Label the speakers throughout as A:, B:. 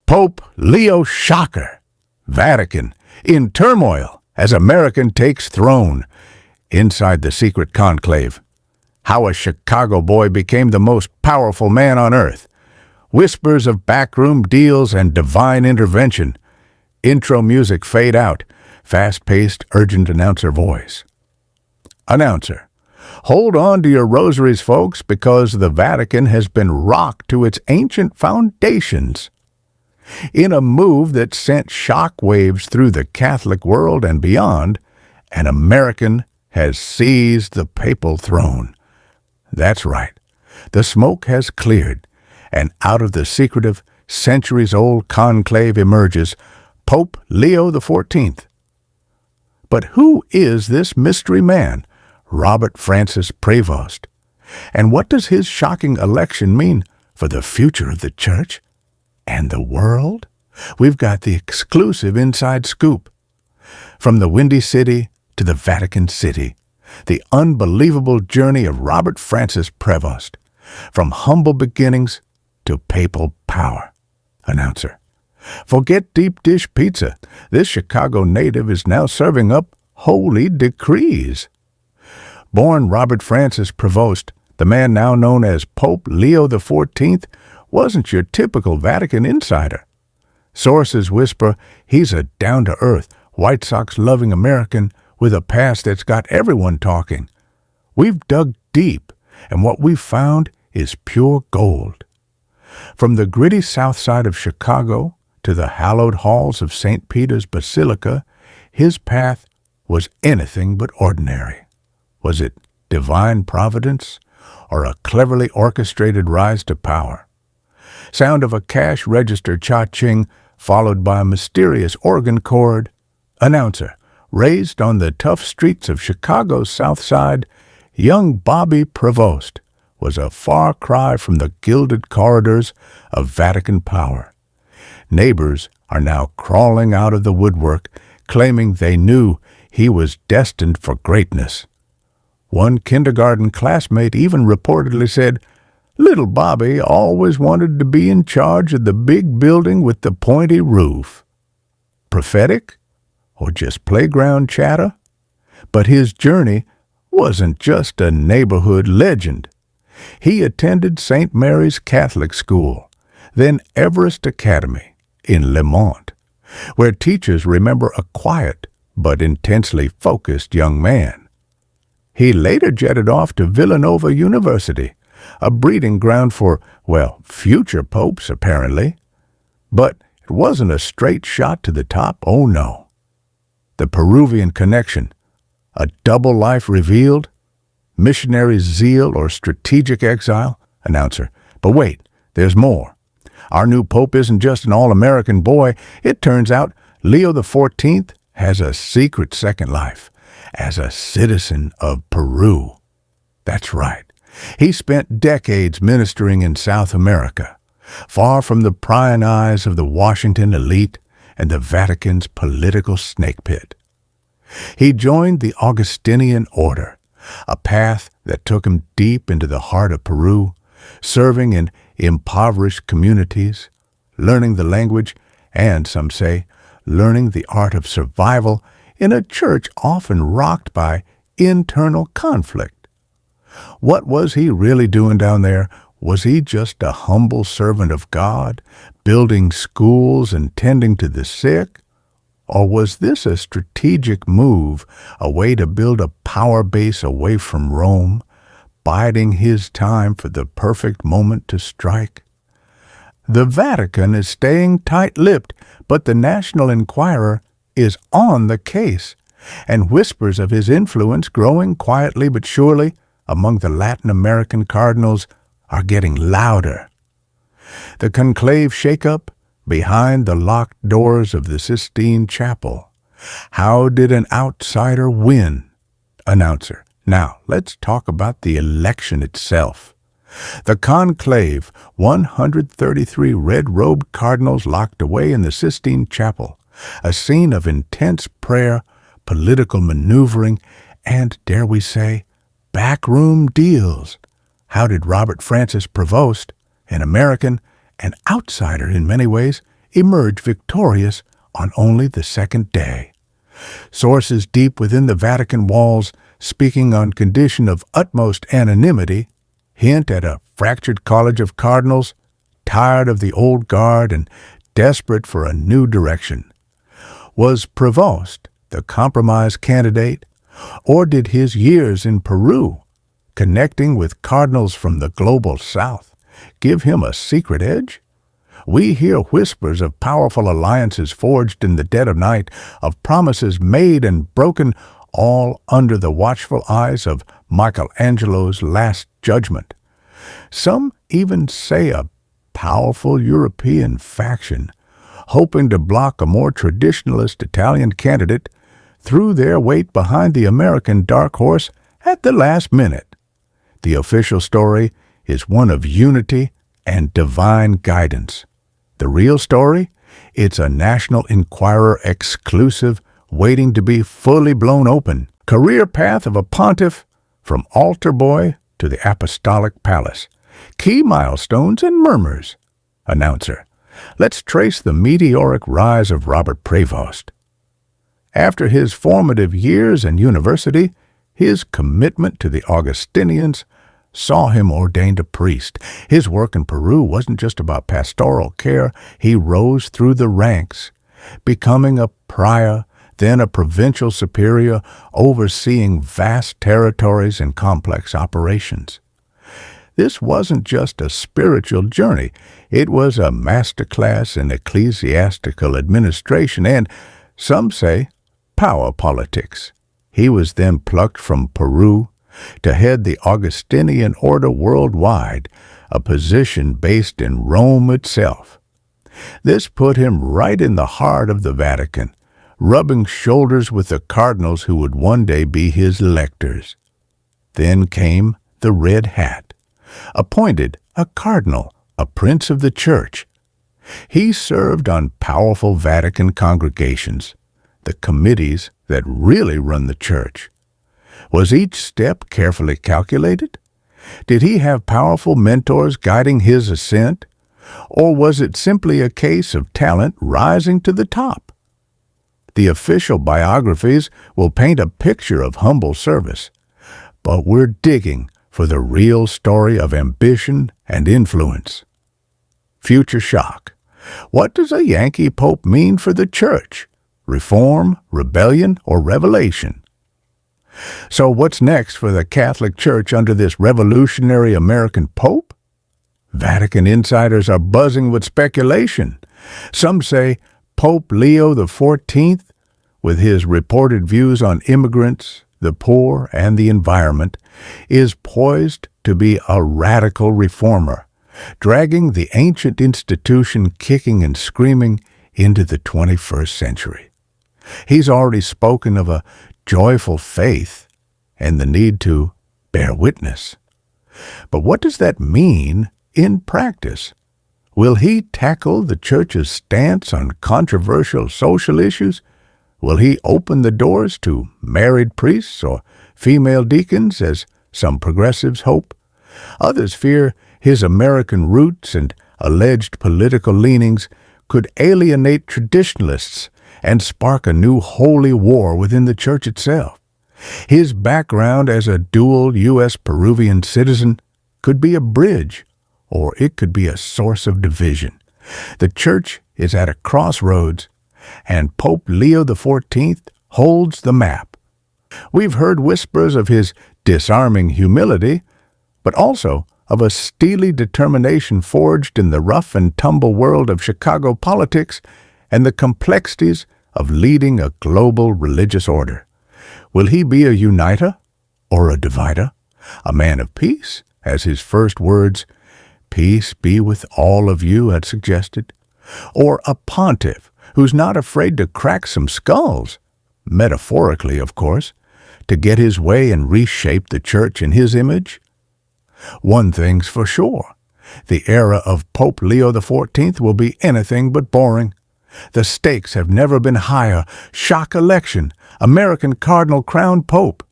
A: Pope Leo Shocker. Vatican in turmoil as American takes throne. Inside the secret conclave. How a Chicago boy became the most powerful man on earth. Whispers of backroom deals and divine intervention. Intro music fade out. Fast-paced, urgent announcer voice. Announcer. Hold on to your rosaries, folks, because the Vatican has been rocked to its ancient foundations. In a move that sent shock waves through the Catholic world and beyond, an American has seized the papal throne. That's right. The smoke has cleared, and out of the secretive, centuries-old conclave emerges Pope Leo XIV. But who is this mystery man, Robert Francis Prevost? And what does his shocking election mean for the future of the Church and the world? We've got the exclusive inside scoop. From the Windy City to the Vatican City, the unbelievable journey of Robert Francis Prevost, from humble beginnings to papal power. Announcer. Forget deep dish pizza. This Chicago native is now serving up holy decrees. Born Robert Francis Prevost, the man now known as Pope Leo XIV, wasn't your typical Vatican insider. Sources whisper he's a down-to-earth, White Sox-loving American with a past that's got everyone talking. We've dug deep, and what we've found is pure gold. From the gritty south side of Chicago to the hallowed halls of St. Peter's Basilica, his path was anything but ordinary. Was it divine providence or a cleverly orchestrated rise to power? Sound of a cash register cha-ching followed by a mysterious organ chord. Announcer. Raised on the tough streets of Chicago's South Side, young Bobby Prevost was a far cry from the gilded corridors of Vatican power. Neighbors are now crawling out of the woodwork, claiming they knew he was destined for greatness. One kindergarten classmate even reportedly said, "Little Bobby always wanted to be in charge of the big building with the pointy roof." Prophetic? Or just playground chatter? But his journey wasn't just a neighborhood legend. He attended St. Mary's Catholic School, then Everest Academy in Lemont, where teachers remember a quiet but intensely focused young man. He later jetted off to Villanova University, a breeding ground for, well, future popes apparently. But it wasn't a straight shot to the top, oh no. The Peruvian connection, a double life revealed, missionary zeal or strategic exile? Announcer. But wait, there's more. Our new pope isn't just an all-American boy. It turns out Leo XIV has a secret second life as a citizen of Peru. That's right. He spent decades ministering in South America, far from the prying eyes of the Washington elite and the Vatican's political snake pit. He joined the Augustinian order, a path that took him deep into the heart of Peru, serving in impoverished communities, learning the language, and, some say, learning the art of survival in a church often rocked by internal conflict. What was he really doing down there? Was he just a humble servant of God, building schools and tending to the sick? Or was this a strategic move, a way to build a power base away from Rome, biding his time for the perfect moment to strike? The Vatican is staying tight-lipped, but the National Enquirer is on the case, and whispers of his influence growing quietly but surely among the Latin American cardinals are getting louder. The conclave shakeup behind the locked doors of the Sistine Chapel. How did an outsider win? Announcer. Now, let's talk about the election itself. The conclave, 133 red-robed cardinals locked away in the Sistine Chapel, a scene of intense prayer, political maneuvering, and, dare we say, backroom deals. How did Robert Francis Prevost, an American, an outsider in many ways, emerge victorious on only the second day. Sources deep within the Vatican walls, speaking on condition of utmost anonymity, hint at a fractured college of cardinals, tired of the old guard and desperate for a new direction. Was Prevost the compromise candidate, or did his years in Peru, connecting with cardinals from the global south, give him a secret edge? We hear whispers of powerful alliances forged in the dead of night, of promises made and broken, all under the watchful eyes of Michelangelo's Last Judgment. Some even say a powerful European faction, hoping to block a more traditionalist Italian candidate, threw their weight behind the American dark horse at the last minute. The official story is one of unity and divine guidance. The real story? It's a National Enquirer exclusive waiting to be fully blown open. Career path of a pontiff from altar boy to the apostolic palace. Key milestones and murmurs. Announcer. Let's trace the meteoric rise of Robert Prevost. After his formative years in university, his commitment to the Augustinians saw him ordained a priest. His work in Peru wasn't just about pastoral care. He rose through the ranks, becoming a prior, then a provincial superior, overseeing vast territories and complex operations. This wasn't just a spiritual journey. It was a masterclass in ecclesiastical administration and, some say, power politics. He was then plucked from Peru to head the Augustinian order worldwide, a position based in Rome itself. This put him right in the heart of the Vatican, rubbing shoulders with the cardinals who would one day be his lectors. Then came the red hat, appointed a cardinal, a prince of the church. He served on powerful Vatican congregations, the committees that really run the church. Was each step carefully calculated? Did he have powerful mentors guiding his ascent? Or was it simply a case of talent rising to the top? The official biographies will paint a picture of humble service, but we're digging for the real story of ambition and influence. Future shock. What does a Yankee Pope mean for the church? Reform, rebellion, or revelation? So what's next for the Catholic Church under this revolutionary American Pope? Vatican insiders are buzzing with speculation. Some say Pope Leo XIV, with his reported views on immigrants, the poor, and the environment, is poised to be a radical reformer, dragging the ancient institution kicking and screaming into the 21st century. He's already spoken of a joyful faith and the need to bear witness. But what does that mean in practice? Will he tackle the church's stance on controversial social issues? Will he open the doors to married priests or female deacons, as some progressives hope? Others fear his American roots and alleged political leanings could alienate traditionalists and spark a new holy war within the church itself. His background as a dual U.S. Peruvian citizen could be a bridge, or it could be a source of division. The church is at a crossroads, and Pope Leo XIV holds the map. We've heard whispers of his disarming humility, but also of a steely determination forged in the rough and tumble world of Chicago politics and the complexities of leading a global religious order. Will he be a uniter or a divider? A man of peace, as his first words, "Peace be with all of you," had suggested? Or a pontiff who's not afraid to crack some skulls, metaphorically, of course, to get his way and reshape the church in his image? One thing's for sure. The era of Pope Leo XIV will be anything but boring. The stakes have never been higher. Shock election. American cardinal crowned pope.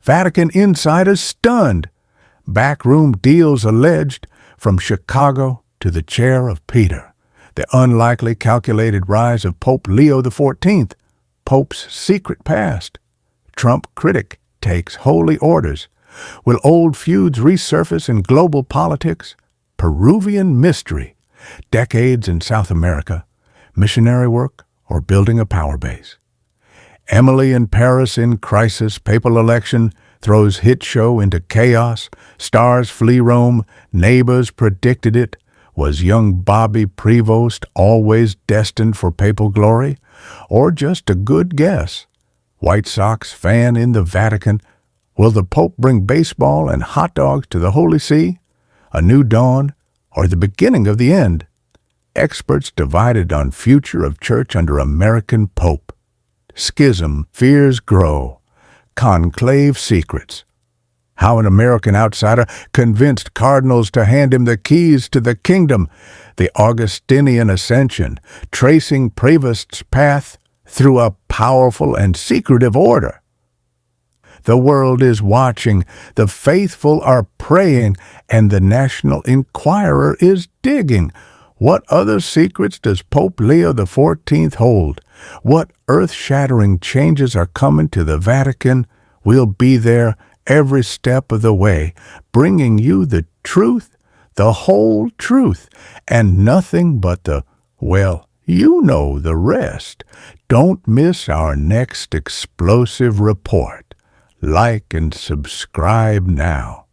A: Vatican insiders stunned. Backroom deals alleged from Chicago to the chair of Peter. the unlikely calculated rise of Pope Leo XIV, Pope's secret past. Trump critic takes holy orders. Will old feuds resurface in global politics? Peruvian mystery. Decades in South America. Missionary work or building a power base. Emily in Paris in crisis. Papal election throws hit show into chaos. Stars flee Rome. Neighbors predicted it. Was young Bobby Prevost always destined for papal glory? Or just a good guess? White Sox fan in the Vatican. Will the Pope bring baseball and hot dogs to the Holy See? A new dawn or the beginning of the end? Experts divided on future of church under American Pope. Schism, fears grow. Conclave secrets. How an American outsider convinced cardinals to hand him the keys to the kingdom. The Augustinian ascension, tracing Prevost's path through a powerful and secretive order. The world is watching, the faithful are praying, and the National Enquirer is digging. What other secrets does Pope Leo XIV hold? What earth-shattering changes are coming to the Vatican? We'll be there every step of the way, bringing you the truth, the whole truth, and nothing but the, well, you know the rest. Don't miss our next explosive report. Like and subscribe now.